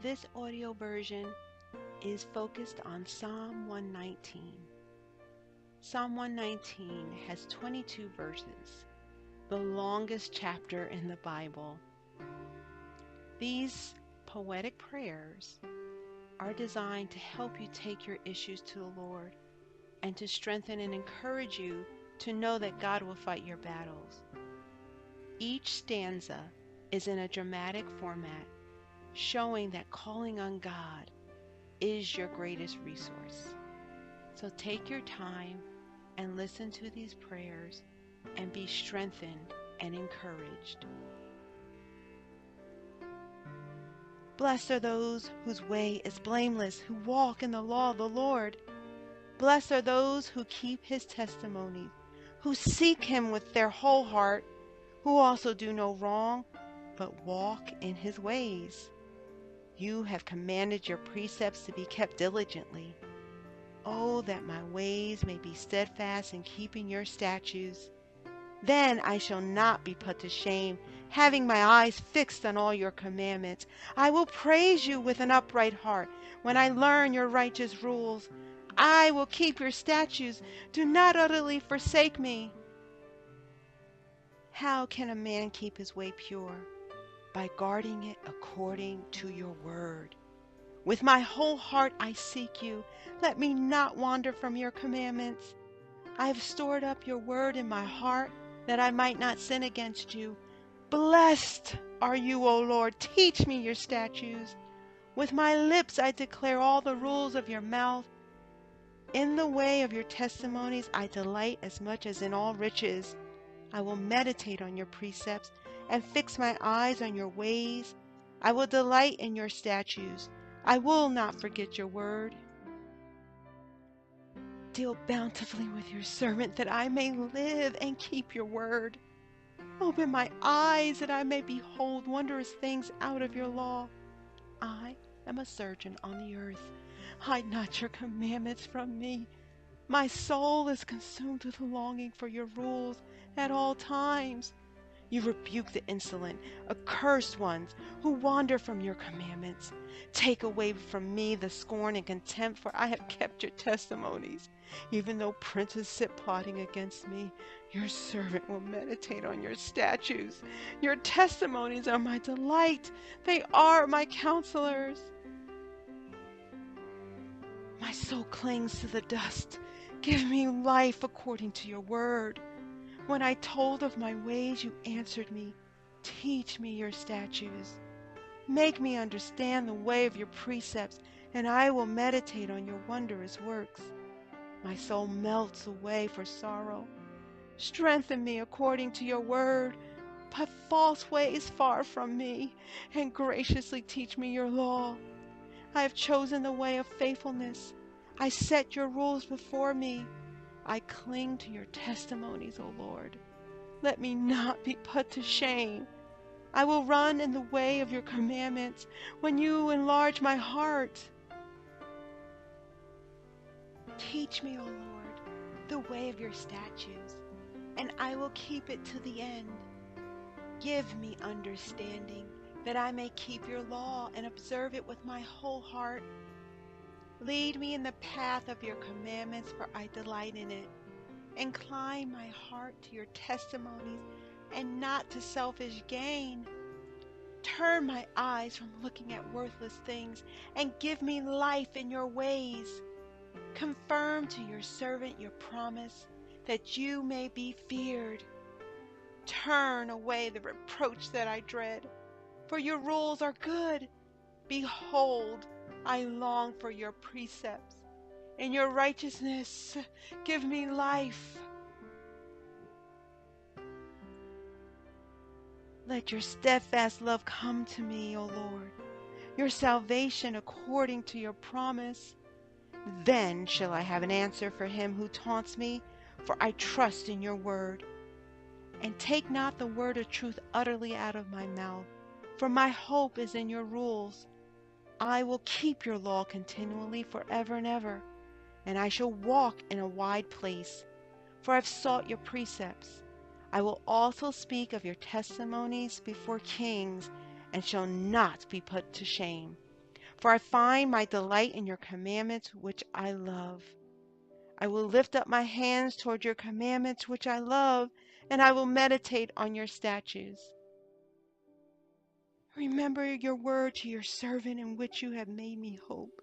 This audio version is focused on Psalm 119. Psalm 119 has 22 verses, the longest chapter in the Bible. These poetic prayers are designed to help you take your issues to the Lord and to strengthen and encourage you to know that God will fight your battles. Each stanza is in a dramatic format, showing that calling on God is your greatest resource. So take your time and listen to these prayers and be strengthened and encouraged. Blessed are those whose way is blameless, who walk in the law of the Lord. Blessed are those who keep his testimonies, who seek him with their whole heart, who also do no wrong, but walk in his ways. You have commanded your precepts to be kept diligently. Oh, that my ways may be steadfast in keeping your statutes. Then I shall not be put to shame, having my eyes fixed on all your commandments. I will praise you with an upright heart when I learn your righteous rules. I will keep your statutes. Do not utterly forsake me. How can a man keep his way pure? By guarding it according to your word. With my whole heart I seek you. Let me not wander from your commandments. I have stored up your word in my heart, that I might not sin against you. Blessed are you, O Lord. Teach me your statutes. With my lips I declare all the rules of your mouth. In the way of your testimonies I delight as much as in all riches. I will meditate on your precepts and fix my eyes on your ways. I will delight in your statutes. I will not forget your word. Deal bountifully with your servant, that I may live and keep your word. Open my eyes, that I may behold wondrous things out of your law. I am a sojourner on the earth. Hide not your commandments from me. My soul is consumed with longing for your rules at all times. You rebuke the insolent, accursed ones who wander from your commandments. Take away from me the scorn and contempt, for I have kept your testimonies. Even though princes sit plotting against me, your servant will meditate on your statutes. Your testimonies are my delight. They are my counselors. My soul clings to the dust. Give me life according to your word. When I told of my ways, you answered me. Teach me your statutes. Make me understand the way of your precepts, and I will meditate on your wondrous works. My soul melts away for sorrow. Strengthen me according to your word. Put false ways far from me, and graciously teach me your law. I have chosen the way of faithfulness. I set your rules before me. I cling to your testimonies, O Lord. Let me not be put to shame. I will run in the way of your commandments when you enlarge my heart. Teach me, O Lord, the way of your statutes, and I will keep it to the end. Give me understanding, that I may keep your law and observe it with my whole heart. Lead me in the path of your commandments, for I delight in it. Incline my heart to your testimonies and not to selfish gain. Turn my eyes from looking at worthless things and give me life in your ways. Confirm to your servant your promise, that you may be feared. Turn away the reproach that I dread, for your rules are good. Behold, I long for your precepts. In your righteousness, give me life. Let your steadfast love come to me, O Lord, your salvation according to your promise. Then shall I have an answer for him who taunts me, for I trust in your word. And take not the word of truth utterly out of my mouth, for my hope is in your rules. I will keep your law continually forever and ever, and I shall walk in a wide place, for I have sought your precepts. I will also speak of your testimonies before kings, and shall not be put to shame. For I find my delight in your commandments, which I love. I will lift up my hands toward your commandments, which I love, and I will meditate on your statutes. Remember your word to your servant in which you have made me hope.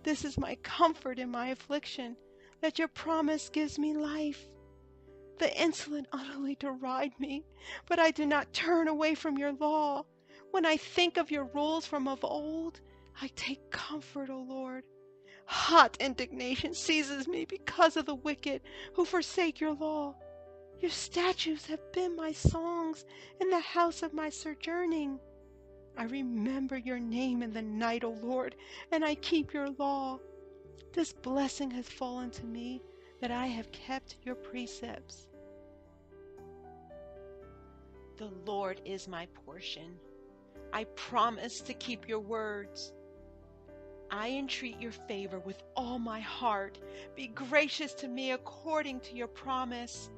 This is my comfort in my affliction, that your promise gives me life. The insolent utterly deride me, but I do not turn away from your law. When I think of your rules from of old, I take comfort, O Lord. Hot indignation seizes me because of the wicked who forsake your law. Your statutes have been my songs in the house of my sojourning. I remember your name in the night, O Lord, and I keep your law. This blessing has fallen to me, that I have kept your precepts. The Lord is my portion. I promise to keep your words. I entreat your favor with all my heart. Be gracious to me according to your promise.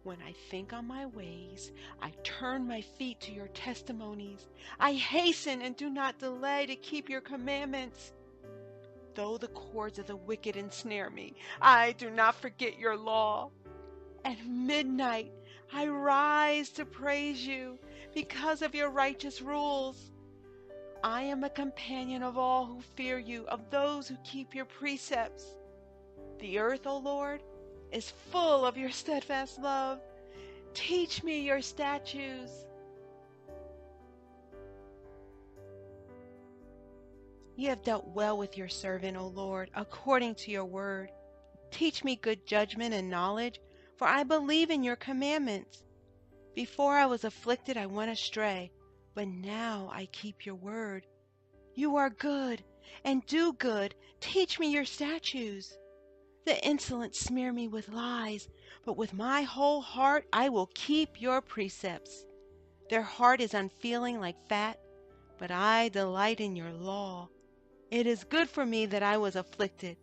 When I think on my ways, I turn my feet to your testimonies. I hasten and do not delay to keep your commandments. Though the cords of the wicked ensnare me, I do not forget your law. At midnight, I rise to praise you because of your righteous rules. I am a companion of all who fear you, of those who keep your precepts. The earth, O Lord, is full of your steadfast love. Teach me your statutes. You have dealt well with your servant, O Lord, according to your word. Teach me good judgment and knowledge, for I believe in your commandments. Before I was afflicted, I went astray, but now I keep your word. You are good and do good. Teach me your statutes. The insolent smear me with lies, but with my whole heart I will keep your precepts. Their heart is unfeeling like fat, but I delight in your law. It is good for me that I was afflicted,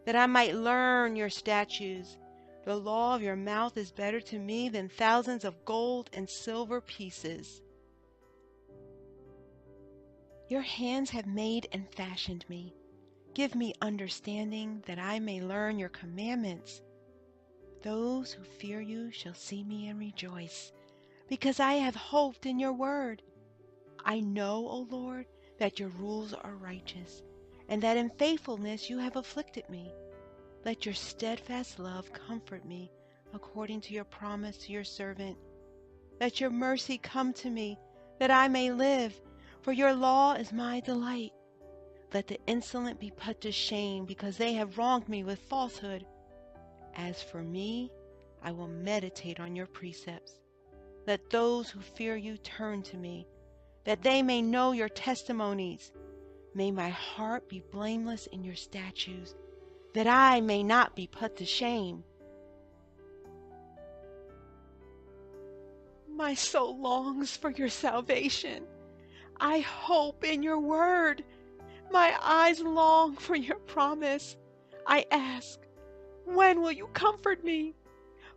that I might learn your statutes. The law of your mouth is better to me than thousands of gold and silver pieces. Your hands have made and fashioned me. Give me understanding that I may learn your commandments. Those who fear you shall see me and rejoice, because I have hoped in your word. I know, O Lord, that your rules are righteous, and that in faithfulness you have afflicted me. Let your steadfast love comfort me according to your promise to your servant. Let your mercy come to me, that I may live, for your law is my delight. Let the insolent be put to shame, because they have wronged me with falsehood. As for me, I will meditate on your precepts. Let those who fear you turn to me, that they may know your testimonies. May my heart be blameless in your statutes, that I may not be put to shame. My soul longs for your salvation. I hope in your word. My eyes long for your promise. I ask, when will you comfort me?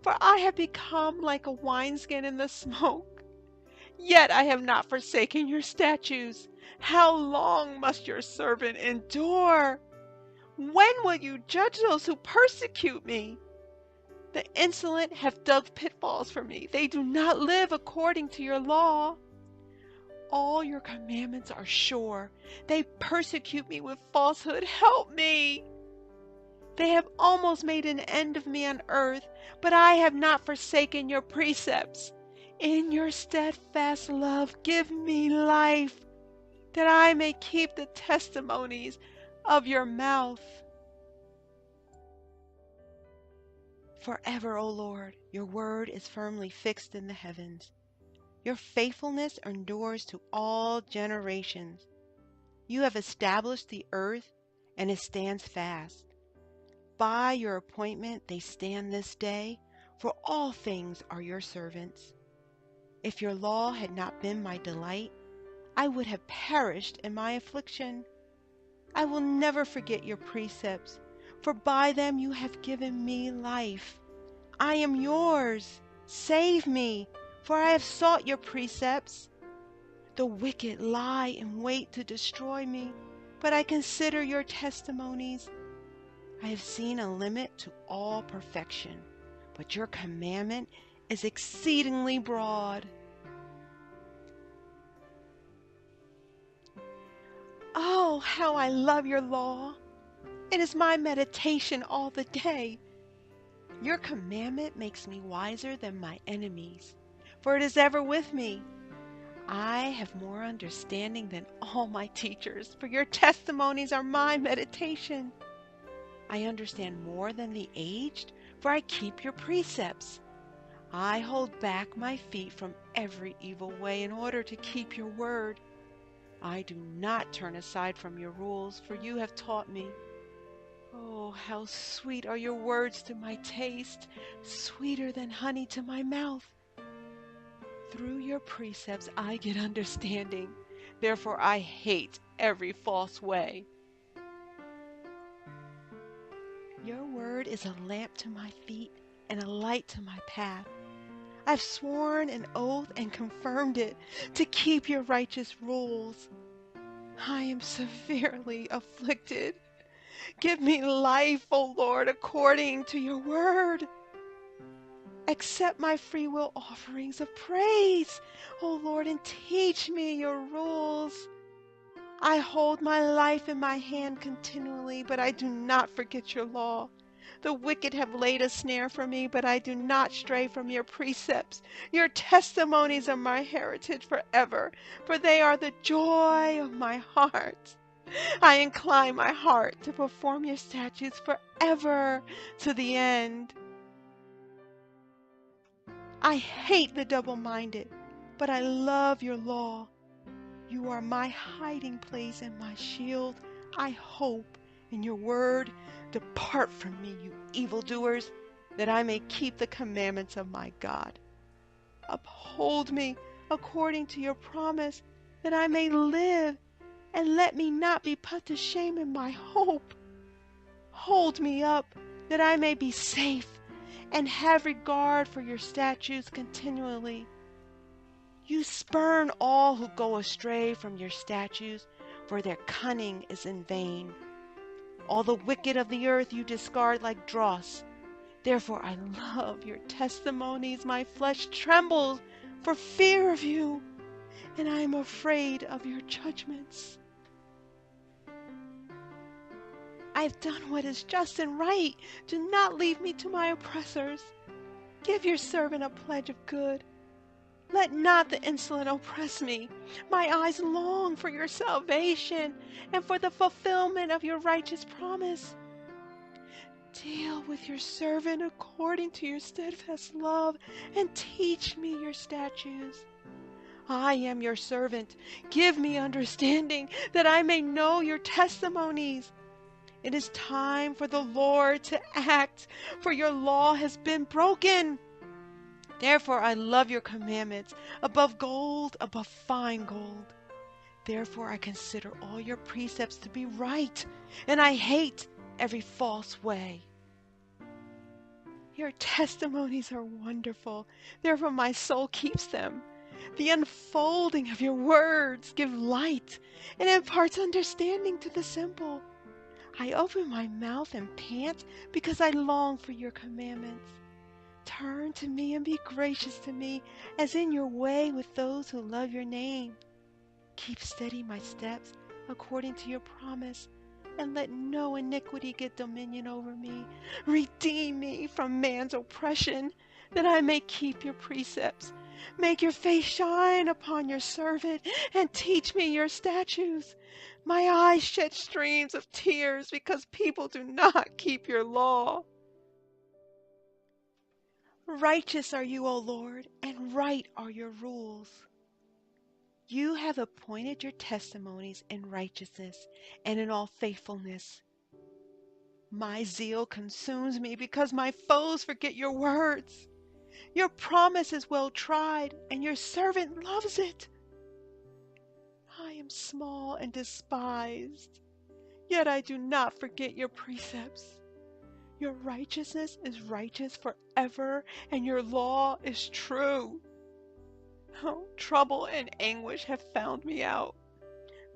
For I have become like a wineskin in the smoke. Yet I have not forsaken your statutes. How long must your servant endure? When will you judge those who persecute me? The insolent have dug pitfalls for me. They do not live according to your law. All your commandments are sure. They persecute me with falsehood. Help me. They have almost made an end of me on earth, but I have not forsaken your precepts. In your steadfast love, give me life, that I may keep the testimonies of your mouth. Forever, O Lord, your word is firmly fixed in the heavens. Your faithfulness endures to all generations. You have established the earth, and it stands fast. By your appointment they stand this day, for all things are your servants. If your law had not been my delight, I would have perished in my affliction. I will never forget your precepts, for by them you have given me life. I am yours. Save me, for I have sought your precepts. The wicked lie in wait to destroy me, but I consider your testimonies. I have seen a limit to all perfection, but your commandment is exceedingly broad. Oh, how I love your law! It is my meditation all the day. Your commandment makes me wiser than my enemies, for it is ever with me. I have more understanding than all my teachers, for your testimonies are my meditation. I understand more than the aged, for I keep your precepts. I hold back my feet from every evil way in order to keep your word. I do not turn aside from your rules, for you have taught me. Oh, how sweet are your words to my taste, sweeter than honey to my mouth. Through your precepts I get understanding, therefore I hate every false way. Your word is a lamp to my feet and a light to my path. I've sworn an oath and confirmed it to keep your righteous rules. I am severely afflicted. Give me life, O Lord, according to your word. Accept my free will offerings of praise, O Lord, and teach me your rules. I hold my life in my hand continually, but I do not forget your law. The wicked have laid a snare for me, but I do not stray from your precepts. Your testimonies are my heritage forever, for they are the joy of my heart. I incline my heart to perform your statutes forever to the end. I hate the double-minded, but I love your law. You are my hiding place and my shield. I hope in your word. Depart from me, you evildoers, that I may keep the commandments of my God. Uphold me according to your promise, that I may live, and let me not be put to shame in my hope. Hold me up, that I may be safe, and have regard for your statutes continually. You spurn all who go astray from your statutes, for their cunning is in vain. All the wicked of the earth you discard like dross. Therefore I love your testimonies. My flesh trembles for fear of you, and I am afraid of your judgments. I have done what is just and right. Do not leave me to my oppressors. Give your servant a pledge of good. Let not the insolent oppress me. My eyes long for your salvation and for the fulfillment of your righteous promise. Deal with your servant according to your steadfast love and teach me your statutes. I am your servant. Give me understanding that I may know your testimonies. It is time for the Lord to act, for your law has been broken. Therefore I love your commandments above gold, above fine gold. Therefore I consider all your precepts to be right, and I hate every false way. Your testimonies are wonderful, therefore my soul keeps them. The unfolding of your words give light and imparts understanding to the simple. I open my mouth and pant because I long for your commandments. Turn to me and be gracious to me, as in your way with those who love your name. Keep steady my steps according to your promise, and let no iniquity get dominion over me. Redeem me from man's oppression, that I may keep your precepts. Make your face shine upon your servant, and teach me your statutes. My eyes shed streams of tears because people do not keep your law. Righteous are you, O Lord, and right are your rules. You have appointed your testimonies in righteousness and in all faithfulness. My zeal consumes me because my foes forget your words. Your promise is well tried, and your servant loves it. I am small and despised, yet I do not forget your precepts. Your righteousness is righteous forever, and your law is true. Oh, trouble and anguish have found me out.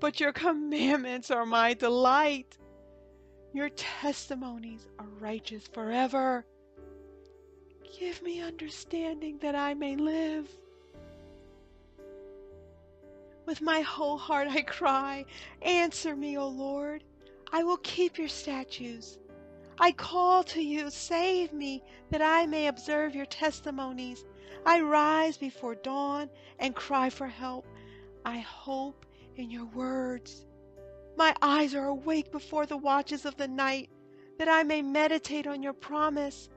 but your commandments are my delight. Your testimonies are righteous forever. Give me understanding that I may live. With my whole heart I cry, answer me, O Lord. I will keep your statutes. I call to you, save me, that I may observe your testimonies. I rise before dawn and cry for help. I hope in your words. My eyes are awake before the watches of the night, that I may meditate on your promise.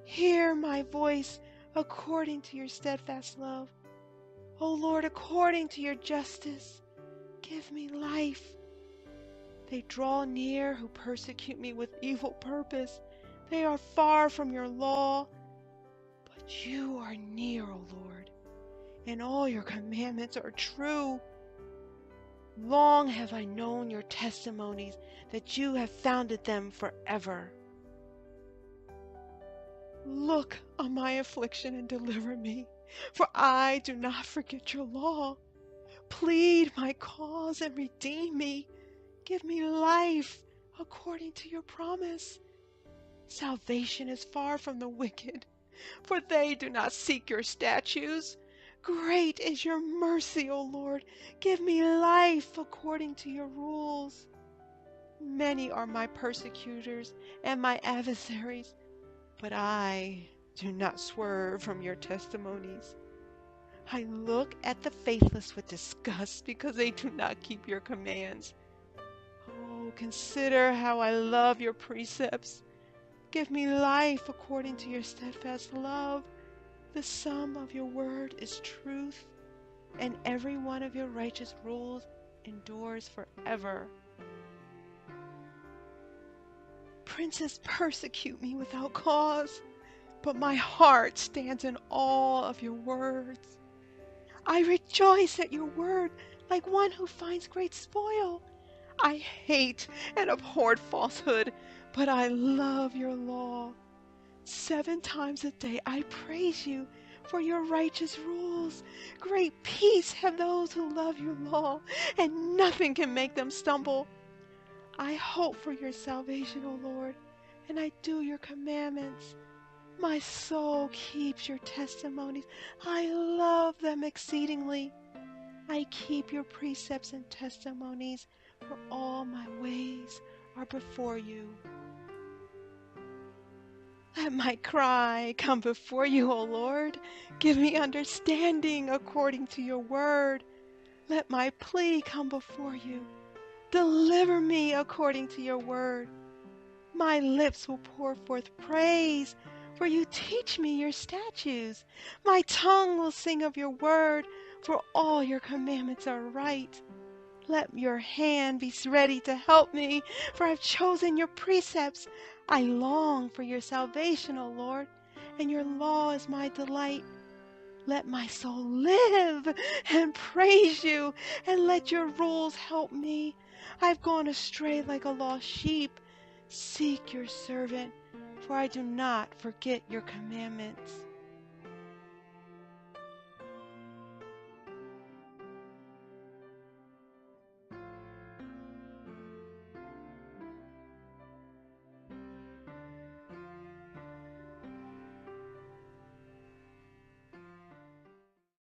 Hear my voice according to your steadfast love. O Lord, according to your justice, give me life. They draw near who persecute me with evil purpose. They are far from your law, but you are near, O Lord, and all your commandments are true. Long have I known your testimonies, that you have founded them forever. Look on my affliction and deliver me, for I do not forget your law. Plead my cause and redeem me. Give me life according to your promise. Salvation is far from the wicked, for they do not seek your statutes. Great is your mercy, O Lord. Give me life according to your rules. Many are my persecutors and my adversaries, but I do not swerve from your testimonies. I look at the faithless with disgust because they do not keep your commands. Oh, consider how I love your precepts. Give me life according to your steadfast love. The sum of your word is truth, and every one of your righteous rules endures forever. Princes persecute me without cause, but my heart stands in awe of your words. I rejoice at your word like one who finds great spoil. I hate and abhor falsehood, but I love your law. 7 times a day I praise you for your righteous rules. Great peace have those who love your law, and nothing can make them stumble. I hope for your salvation, O Lord, and I do your commandments. My soul keeps your testimonies. I love them exceedingly. I keep your precepts and testimonies, for all my ways are before you. Let my cry come before you, O Lord. Give me understanding according to your word. Let my plea come before you. Deliver me according to your word. My lips will pour forth praise, for you teach me your statutes. My tongue will sing of your word, for all your commandments are right. Let your hand be ready to help me, for I've chosen your precepts. I long for your salvation, O Lord, and your law is my delight. Let my soul live and praise you, and let your rules help me. I've gone astray like a lost sheep. Seek your servant, for I do not forget your commandments.